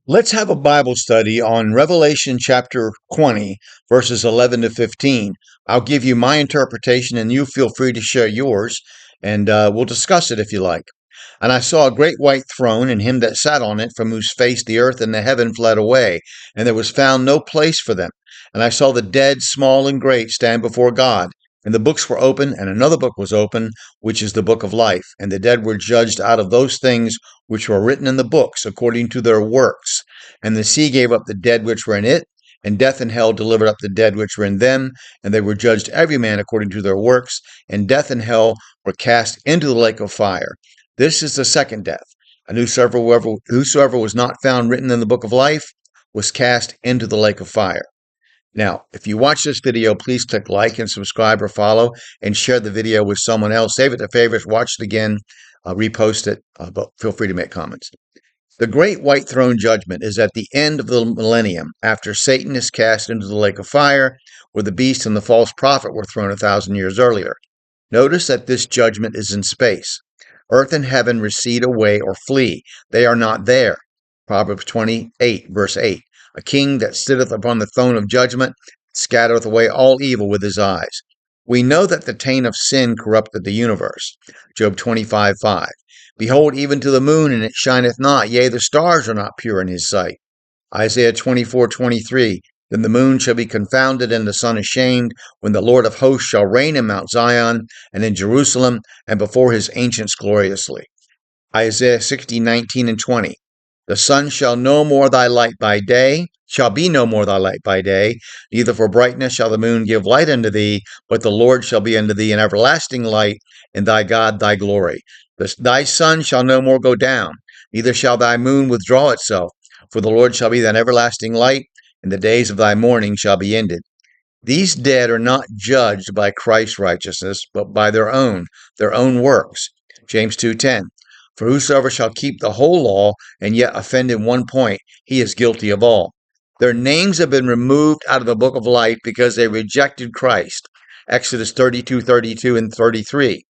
Let's have a Bible study on Revelation chapter 20, verses 11 to 15. I'll give you my interpretation and you feel free to share yours, and we'll discuss it if you like. And I saw a great white throne, and him that sat on it, from whose face the earth and the heaven fled away, and there was found no place for them. And I saw the dead, small and great, stand before God. And the books were open, and another book was open, which is the book of life. And the dead were judged out of those things which were written in the books, according to their works. And the sea gave up the dead which were in it, and death and hell delivered up the dead which were in them, and they were judged every man according to their works, and death and hell were cast into the lake of fire. This is the second death. And whosoever was not found written in the book of life was cast into the lake of fire. Now, if you watch this video, please click like and subscribe or follow and share the video with someone else. Save it to favorites, watch it again, repost it, but feel free to make comments. The great white throne judgment is at the end of the millennium, after Satan is cast into the lake of fire, where the beast and the false prophet were thrown 1,000 years earlier. Notice that this judgment is in space. Earth and heaven recede away or flee. They are not there. Proverbs 28, verse 8. A king that sitteth upon the throne of judgment scattereth away all evil with his eyes. We know that the taint of sin corrupted the universe. Job 25:5. Behold, even to the moon, and it shineth not, yea, the stars are not pure in his sight. Isaiah 24:23. Then the moon shall be confounded, and the sun ashamed, when the Lord of hosts shall reign in Mount Zion, and in Jerusalem, and before his ancients gloriously. Isaiah 60:19 and 20. The sun shall no more thy light by day, shall be no more thy light by day, neither for brightness shall the moon give light unto thee, but the Lord shall be unto thee an everlasting light, and thy God thy glory. Thy sun shall no more go down, neither shall thy moon withdraw itself, for the Lord shall be thine everlasting light, and the days of thy mourning shall be ended. These dead are not judged by Christ's righteousness, but by their own works. James 2:10. For whosoever shall keep the whole law and yet offend in one point, he is guilty of all. Their names have been removed out of the book of life because they rejected Christ. Exodus 32:32 and 33.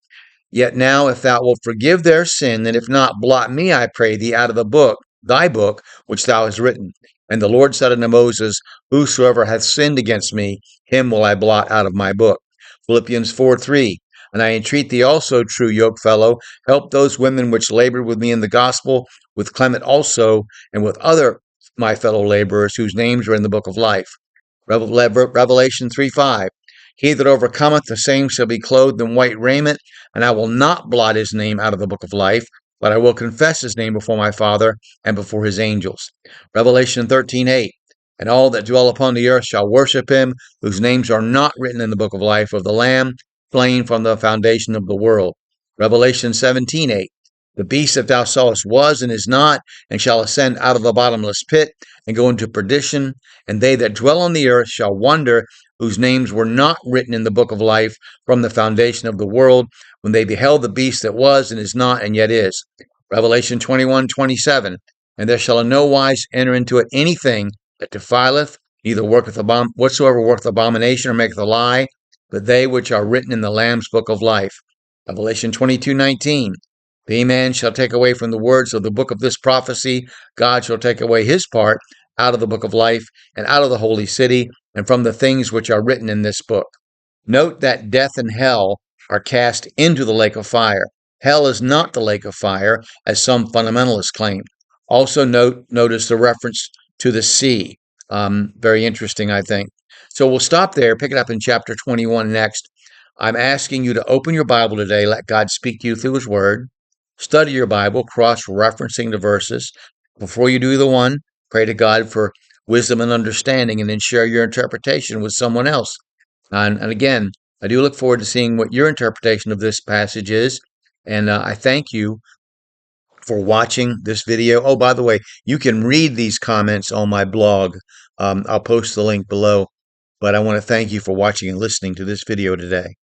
Yet now, if thou wilt forgive their sin, and if not, blot me, I pray thee, out of the book, thy book, which thou hast written. And the Lord said unto Moses, whosoever hath sinned against me, him will I blot out of my book. Philippians 4:3. And I entreat thee also, true yokefellow, help those women which labored with me in the gospel, with Clement also, and with other my fellow laborers, whose names are in the book of life. Revelation 3:5. He that overcometh, the same shall be clothed in white raiment, and I will not blot his name out of the book of life, but I will confess his name before my Father and before his angels. Revelation 13:8. And all that dwell upon the earth shall worship him, whose names are not written in the book of life of the Lamb, slain from the foundation of the world. Revelation 17:8. The beast that thou sawest was and is not, and shall ascend out of the bottomless pit, and go into perdition. And they that dwell on the earth shall wonder, whose names were not written in the book of life from the foundation of the world, when they beheld the beast that was and is not and yet is. Revelation 21:27. And there shall in no wise enter into it anything that defileth, neither whatsoever worketh abomination or maketh a lie, but they which are written in the Lamb's book of life. Revelation 22:19. If any man shall take away from the words of the book of this prophecy, God shall take away his part out of the book of life, and out of the holy city, and from the things which are written in this book. Note that death and hell are cast into the lake of fire. Hell is not the lake of fire, as some fundamentalists claim. Also notice the reference to the sea. Very interesting, I think. So we'll stop there, pick it up in chapter 21 next. I'm asking you to open your Bible today, let God speak to you through his word. Study your Bible, cross-referencing the verses. Before you do either one, pray to God for wisdom and understanding, and then share your interpretation with someone else. And again, I do look forward to seeing what your interpretation of this passage is. And I thank you for watching this video. Oh, by the way, you can read these comments on my blog. I'll post the link below. But I want to thank you for watching and listening to this video today.